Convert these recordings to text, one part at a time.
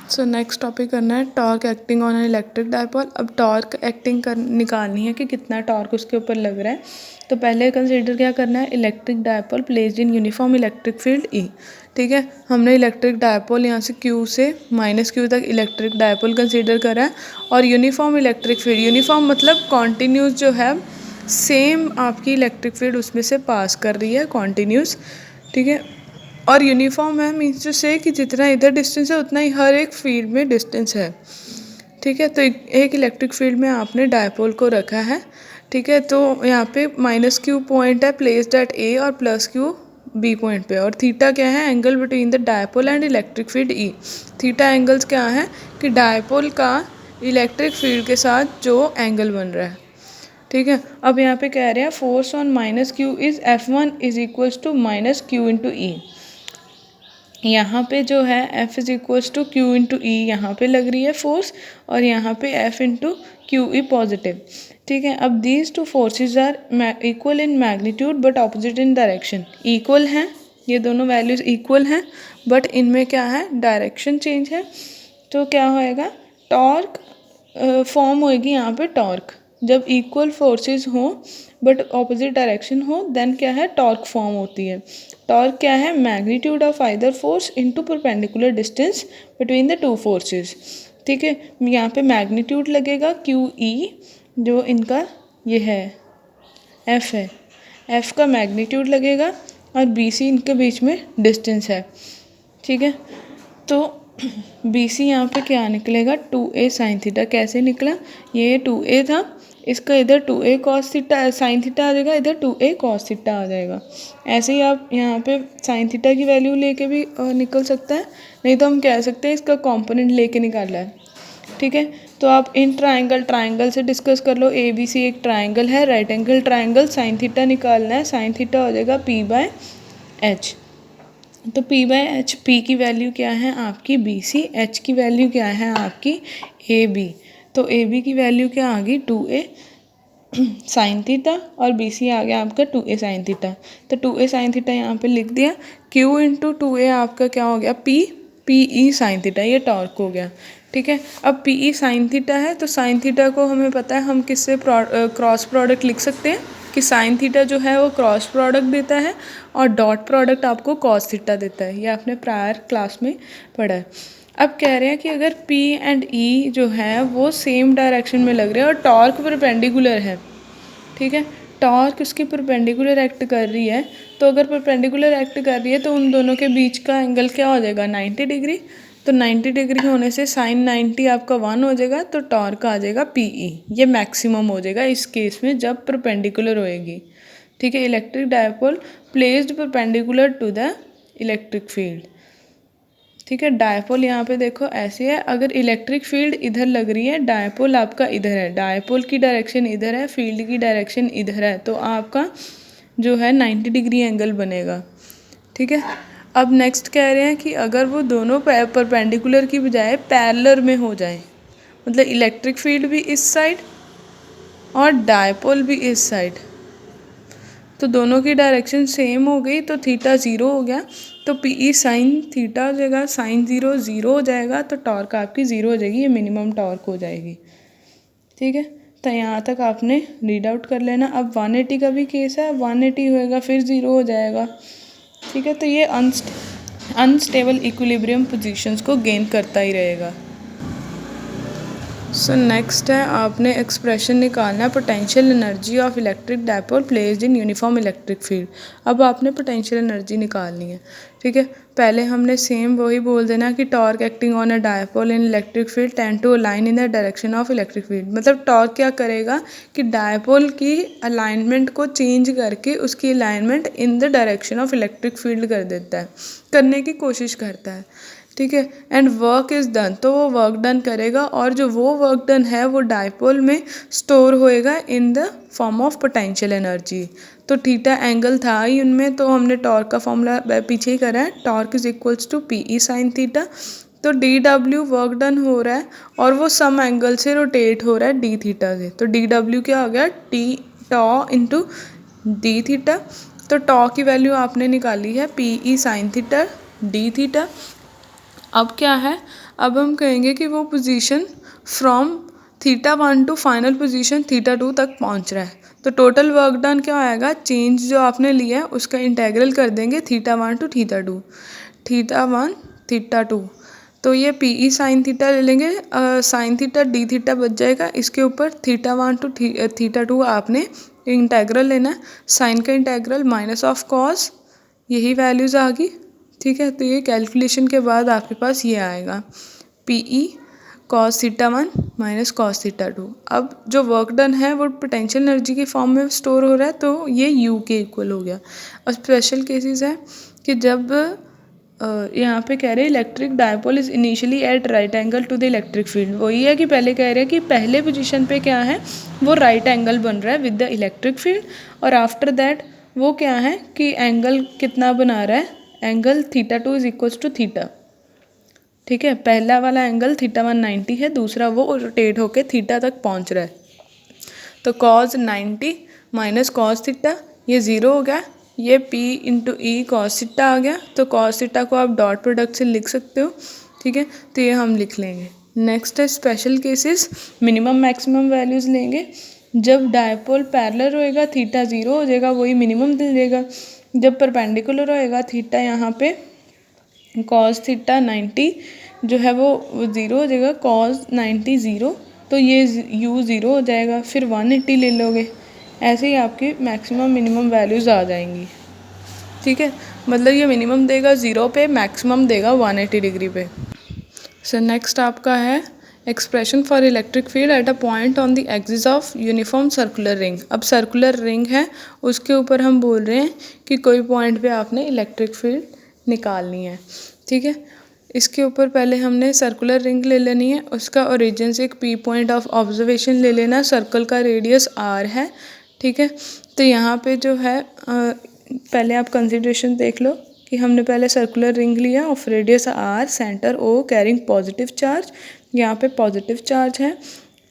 So next topic करना है torque acting on an electric dipole. अब टॉर्क एक्टिंग कर निकालनी है कि कितना टॉर्क उसके ऊपर लग रहा है। तो पहले कंसीडर क्या करना है, electric dipole placed in uniform electric field E. ठीक है, हमने इलेक्ट्रिक डायपोल यहाँ से Q से -Q तक इलेक्ट्रिक डायपोल कंसीडर करा है और यूनिफॉर्म इलेक्ट्रिक फील्ड, यूनिफॉर्म मतलब कॉन्टीन्यूस जो है सेम आपकी इलेक्ट्रिक फील्ड उसमें से पास कर रही है कॉन्टीन्यूस। ठीक है, और यूनिफॉर्म है मीन्स टू से कि जितना इधर डिस्टेंस है उतना ही हर एक फील्ड में डिस्टेंस है। ठीक है, तो एक इलेक्ट्रिक फील्ड में आपने डायपोल को रखा है। ठीक है, तो यहाँ पे -Q पॉइंट है प्लेस्ड एट ए और +Q बी पॉइंट पे, और थीटा क्या है, angle between the dipole and electric field E. Theta angles क्या है कि डायपोल का इलेक्ट्रिक फील्ड के साथ जो एंगल बन रहा है। ठीक है, अब यहाँ पे कह रहे हैं force on -Q is F1 is equals to -Q into E. यहाँ पे जो है F is equals to Q into E यहाँ पे लग रही है फोर्स, और यहाँ पे F into q e positive. ठीक है, अब these two forces are equal in magnitude but opposite in direction. Equal हैं, ये दोनों वैल्यूज इक्वल हैं, बट इनमें क्या है, डायरेक्शन चेंज है। तो क्या होएगा, टॉर्क फॉर्म होएगी यहाँ पे टॉर्क। जब इक्वल फोर्सेस हों बट ऑपोजिट डायरेक्शन हो देन क्या है, टॉर्क फॉर्म होती है। टॉर्क क्या है, magnitude of either force into perpendicular distance between the two forces. ठीक है, यहाँ पे मैग्नीट्यूड लगेगा क्यू ई, जो इनका ये है एफ है, एफ का मैग्नीट्यूड लगेगा, और बी सी इनके बीच में डिस्टेंस है। ठीक है, तो बी सी यहाँ पे क्या निकलेगा, 2a साइन थीटा। कैसे निकला, ये 2a था, इसका इधर 2a cos theta sine theta आ जाएगा, इधर 2a कॉस थीटा आ जाएगा। ऐसे ही आप यहाँ पे साइन थीटा की वैल्यू लेके भी निकल सकता है, नहीं तो हम कह सकते हैं इसका कॉम्पोनेंट लेके निकाला है। ठीक है, तो आप इन ट्राइंगल से डिस्कस कर लो। ABC एक ट्राइंगल है, right angle triangle, sine theta निकालना है, साइन थीटा हो जाएगा P/H। तो P/H, P की वैल्यू क्या है आपकी BC, H की वैल्यू क्या है आपकी AB। तो AB की वैल्यू क्या आ गई, 2a साइन थीटा, और BC आ गया आपका 2a साइन थीटा। तो 2a साइन थीटा यहाँ पे लिख दिया, Q इंटू 2a आपका क्या हो गया, PE साइन थीटा, ये टॉर्क हो गया। ठीक है, अब PE साइन थीटा है, तो साइन थीटा को हमें पता है हम किससे क्रॉस प्रोडक्ट लिख सकते हैं कि साइन थीटा जो है वो क्रॉस प्रोडक्ट देता है और डॉट प्रोडक्ट आपको कॉस थीटा देता है। ये आपने प्रायर क्लास में पढ़ा है। अब कह रहे हैं कि अगर P एंड E जो है वो सेम डायरेक्शन में लग रहे हैं और टॉर्क परपेंडिकुलर है। ठीक है, टॉर्क उसकी परपेंडिकुलर एक्ट कर रही है, तो अगर परपेंडिकुलर एक्ट कर रही है तो उन दोनों के बीच का एंगल क्या हो जाएगा, 90 डिग्री। तो 90 डिग्री होने से साइन 90 आपका 1 हो जाएगा, तो टॉर्क आ जाएगा PE। ये मैक्सिमम हो जाएगा इस केस में जब परपेंडिकुलर होएगी। ठीक है, electric dipole placed perpendicular to the electric field. ठीक है, डायपोल यहाँ पे देखो ऐसे है, अगर इलेक्ट्रिक फील्ड इधर लग रही है, डायपोल आपका इधर है, डायपोल की डायरेक्शन इधर है, फील्ड की डायरेक्शन इधर है, तो आपका जो है 90 डिग्री एंगल बनेगा। ठीक है, अब नेक्स्ट कह रहे हैं कि अगर वो दोनों परपेंडिकुलर की बजाय पैरेलल में हो जाए, मतलब इलेक्ट्रिक फील्ड भी इस साइड और डायपोल भी इस साइड, तो दोनों की डायरेक्शन सेम हो गई, तो थीटा 0 हो गया, तो PE साइन थीटा हो जाएगा, साइन 0 0 हो जाएगा, तो टॉर्क आपकी 0 हो जाएगी, ये मिनिमम टॉर्क हो जाएगी। ठीक है, तो यहाँ तक आपने रीड आउट कर लेना। अब 180 का भी केस है, 180 होएगा फिर 0 हो जाएगा। ठीक है, तो ये अनस्टेबल इक्विलिब्रियम पोजीशंस को गेन करता ही रहेगा। सो नेक्स्ट है, आपने एक्सप्रेशन निकालना है potential energy of electric dipole placed in uniform electric field. अब आपने पोटेंशियल एनर्जी निकालनी है। ठीक है, पहले हमने सेम वही बोल देना कि torque acting on a dipole in electric field tend to align in the direction of electric field. मतलब टॉर्क क्या करेगा कि डायपोल की अलाइनमेंट को चेंज करके उसकी alignment in the direction of electric field कर देता है, करने की कोशिश करता है। ठीक है, एंड वर्क इज़ डन, तो वो वर्क डन करेगा, और जो वो वर्क डन है वो डायपोल में स्टोर होएगा in the form of potential energy. तो थीटा एंगल था ही उनमें, तो हमने टॉर्क का फॉर्मूला पीछे ही करा है, torque is equals to PE sine theta. तो DW वर्क डन हो रहा है और वो सम एंगल से रोटेट हो रहा है D थीटा से, तो DW क्या हो गया, टॉ इंटू D थीटा। तो टॉ की वैल्यू आपने निकाली है PE sine theta D theta. अब क्या है, अब हम कहेंगे कि वो position from θ1 to final position θ2 तक पहुंच रहा है। तो टोटल वर्क डन क्या आएगा, चेंज जो आपने लिया है उसका इंटेग्रल कर देंगे θ1 टू θ2, θ1 θ2। तो ये PE साइन थीटा ले लेंगे, साइन थीटा डी थीटा बच जाएगा, इसके ऊपर θ1 टू θ2 आपने इंटेग्रल लेना है, साइन का इंटेग्रल माइनस ऑफ कॉस, यही वैल्यूज़ आ गई। ठीक है, तो ये कैलकुलेशन के बाद आपके पास ये आएगा PE cos θ1 माइनस cos θ2। अब जो वर्क डन है वो पोटेंशियल एनर्जी की फॉर्म में स्टोर हो रहा है, तो ये U के इक्वल हो गया। और स्पेशल केसेस है कि जब यहाँ पे कह रहे हैं electric dipole is initially at right angle to the electric field. वही है कि पहले कह रहे हैं कि पहले पोजीशन पे क्या है, वो राइट एंगल बन रहा है विद द इलेक्ट्रिक फील्ड, और आफ्टर दैट वो क्या है कि एंगल कितना बना रहा है, angle θ2 is equals to theta. ठीक है, पहला वाला एंगल θ1 90 है, दूसरा वो रोटेट होके थीटा तक पहुंच रहा है। तो cos 90 माइनस कॉस थीटा ये ज़ीरो हो गया, ये P into E cos theta आ गया। तो कॉस थीटा को आप डॉट प्रोडक्ट से लिख सकते हो। ठीक है, तो ये हम लिख लेंगे। नेक्स्ट है special cases, minimum maximum values लेंगे। जब डायपोल पैरेलल होएगा थीटा ज़ीरो हो जाएगा, वही मिनिमम दे देगा। जब परपेंडिकुलर होएगा थीटा यहाँ पे कॉस थीटा 90 जो है वो ज़ीरो हो जाएगा, कॉस 90 ज़ीरो, तो ये U ज़ीरो हो जाएगा, फिर 180 ले लोगे, ऐसे ही आपकी मैक्सिमम मिनिमम वैल्यूज़ आ जाएंगी। ठीक है, मतलब ये मिनिमम देगा ज़ीरो पे, मैक्सिमम देगा 180 डिग्री पे। सो नेक्स्ट आपका है expression for electric field at a point on the axis of uniform circular ring. अब सर्कुलर रिंग है, उसके ऊपर हम बोल रहे हैं कि कोई पॉइंट पे आपने इलेक्ट्रिक फील्ड निकालनी है। ठीक है, इसके ऊपर पहले हमने सर्कुलर रिंग ले लेनी है, उसका ओरिजिन से एक P पॉइंट ऑफ ऑब्जर्वेशन ले लेना, सर्कल का रेडियस R है। ठीक है, तो यहाँ पे जो है पहले आप कंसिडरेशन देख लो कि हमने पहले सर्कुलर रिंग लिया of radius R, centre O carrying positive charge, यहाँ पे पॉजिटिव चार्ज है।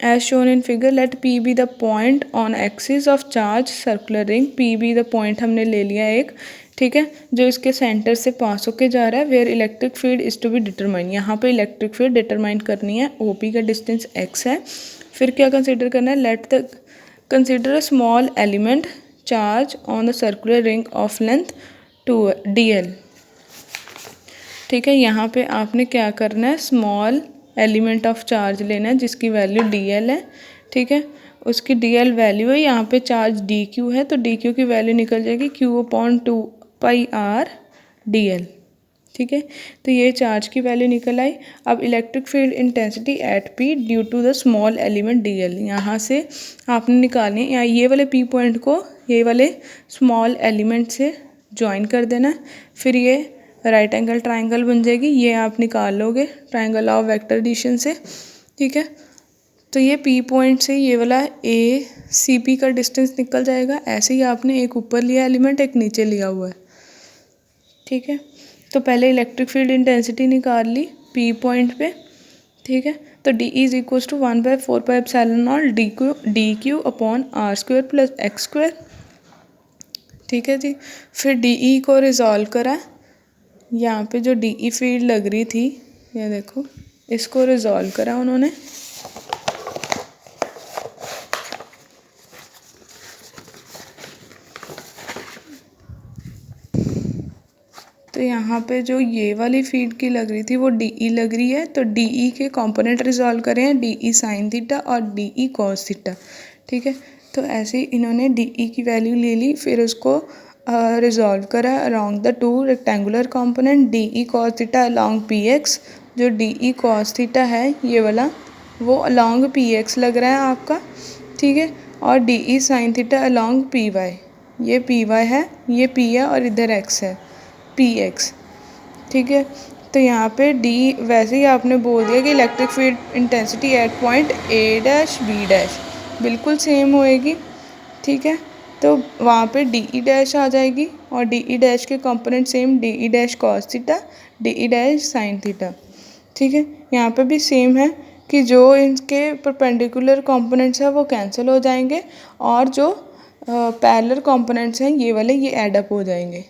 As shown in figure let P be the point on axis of charge circular ring, P be the point हमने ले लिया एक। ठीक है, जो इसके सेंटर से पास होके जा रहा है, where electric field is to be determine, यहाँ पे इलेक्ट्रिक फील्ड डिटरमाइन करनी है। OP का डिस्टेंस x है। फिर क्या कंसिडर करना है, let the consider a small element charge on the circular ring of length 2dl। ठीक है, यहाँ पे आपने क्या करना है, स्मॉल एलिमेंट ऑफ चार्ज लेना है जिसकी वैल्यू dl है। ठीक है, उसकी dl वैल्यू है, यहाँ पे चार्ज dq है, तो dq की वैल्यू निकल जाएगी q/2πr dl। ठीक है, तो ये चार्ज की वैल्यू निकल आई। अब electric field intensity at P due to the small element dl, यहाँ से आपने निकालनी है, ये वाले P पॉइंट को ये वाले स्मॉल एलिमेंट से ज्वाइन कर देना है, फिर ये राइट एंगल ट्राइंगल बन जाएगी, ये आप निकाल लोगे ट्राइंगल ऑफ वेक्टर एडिशन से। ठीक है, तो ये P पॉइंट से ये वाला ACP का डिस्टेंस निकल जाएगा। ऐसे ही आपने एक ऊपर लिया एलिमेंट, एक नीचे लिया हुआ है। ठीक है, तो पहले इलेक्ट्रिक फील्ड इंटेंसिटी निकाल ली P पॉइंट पे। ठीक है, तो DE is equals to 1/4πε0 dq upon r² plus x²। ठीक है जी, फिर DE को रिजॉल्व करा, यहाँ पे जो DE फील्ड लग रही थी, ये देखो, इसको रिजॉल्व करा उन्होंने। तो यहाँ पे जो ये वाली फील्ड की लग रही थी वो DE लग रही है, तो DE के कंपोनेंट रिजॉल्व करें हैं, DE साइन थीटा और DE कॉस थीटा। ठीक है, तो ऐसे ही इन्होंने DE की वैल्यू ले ली, फिर उसको रिजॉल्व करा along the two rectangular component DE cos theta along PX। जो DE कॉस थीटा है ये वाला, वो अलोंग PX लग रहा है आपका। ठीक है, और DE sine theta along PY, ये PY है, ये P है और इधर X है, PX। ठीक है, तो यहाँ पे D वैसे ही आपने बोल दिया कि electric field intensity eight point A', B' बिल्कुल सेम होएगी। ठीक है, तो वहाँ पे DE' आ जाएगी और DE' के component same, DE' cos theta, DE' sine theta. ठीक है, यहाँ पे भी सेम है कि जो इनके परपेंडिकुलर कंपोनेंट्स हैं वो कैंसिल हो जाएंगे और जो पैरेलल कंपोनेंट्स हैं ये वाले ये ऐड अप हो जाएंगे।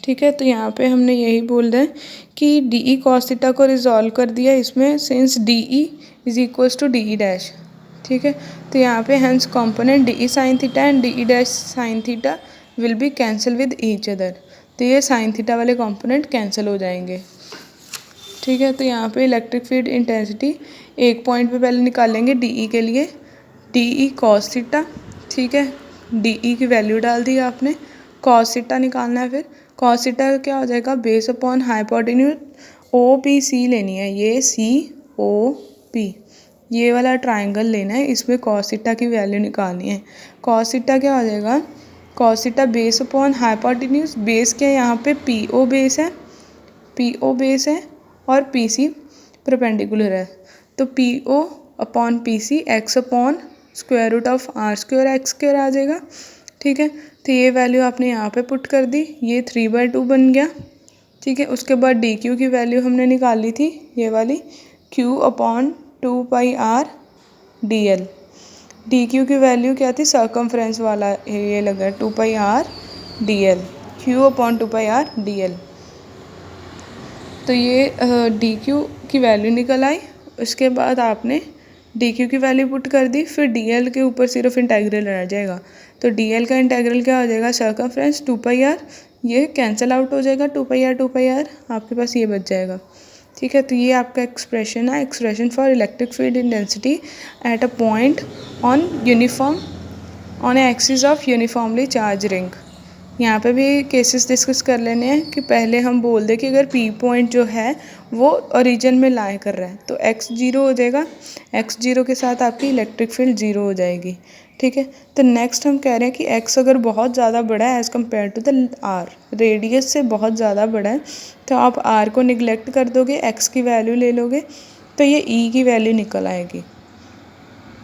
ठीक है, तो यहाँ पे हमने यही बोल रहे हैं कि डी ई कॉस थीटा को रिजॉल्व कर दिया इसमें, since d e is equals to d e dash. ठीक है, तो यहाँ पे hence component d e sine theta and d e dash sine theta will be cancel with each other. तो ये साइन थीटा वाले कॉम्पोनेंट कैंसिल हो जाएंगे। ठीक है, तो यहाँ पे इलेक्ट्रिक फील्ड इंटेंसिटी एक पॉइंट पे पहले निकालेंगे डी ई के लिए, डी ई कॉस थीटा। ठीक है, डी ई की वैल्यू डाल दी आपने, कॉस थीटा निकालना है। फिर कॉस थीटा क्या हो जाएगा, base upon hypotenuse O P C लेनी है, ये सी ओ पी, ये वाला ट्राइंगल लेना है, इसमें कॉस थीटा की वैल्यू निकालनी है। कॉस थीटा क्या हो जाएगा, cos theta base upon hypotenuse, base क्या है यहाँ पे पी ओ बेस है, पी ओ बेस है और पी सी परपेंडिकुलर है, तो P O upon P C X upon square root of R square X square आ जाएगा। ठीक है, तो ये वैल्यू आपने यहाँ पे पुट कर दी, ये 3/2 बन गया। ठीक है, उसके बाद डी क्यू की वैल्यू हमने निकाली थी, ये वाली Q upon 2 pi R D L. D Q की वैल्यू क्या थी, सर्कमफ्रेंस वाला ये लगा 2 pi R D L, Q upon 2 pi R D L. तो ये डी क्यू की वैल्यू निकल आई। उसके बाद आपने डी क्यू की वैल्यू पुट कर दी, फिर डी एल के ऊपर सिर्फ इंटेग्रल रह जाएगा। तो डी एल का इंटेग्रल क्या हो जाएगा, सर्कमफ्रेंस 2 पाई आर, ये कैंसिल आउट हो जाएगा, 2 पाई आर आपके पास ये बच जाएगा। ठीक है, तो ये आपका एक्सप्रेशन है, expression for electric field intensity at a point on uniform on axis of uniformly charge ring. यहाँ पे भी केसेस डिस्कस कर लेने हैं कि पहले हम बोल दें कि अगर पी पॉइंट जो है वो ओरिजिन में लाई कर रहा है तो x 0 हो जाएगा, x 0 के साथ आपकी इलेक्ट्रिक फील्ड 0 हो जाएगी। ठीक है, तो नेक्स्ट हम कह रहे हैं कि x अगर बहुत ज़्यादा बड़ा है as compare to the r, radius से बहुत ज़्यादा बड़ा है, तो आप r को निगलेक्ट कर दोगे, x की वैल्यू ले लोगे, तो ये e की वैल्यू निकल आएगी।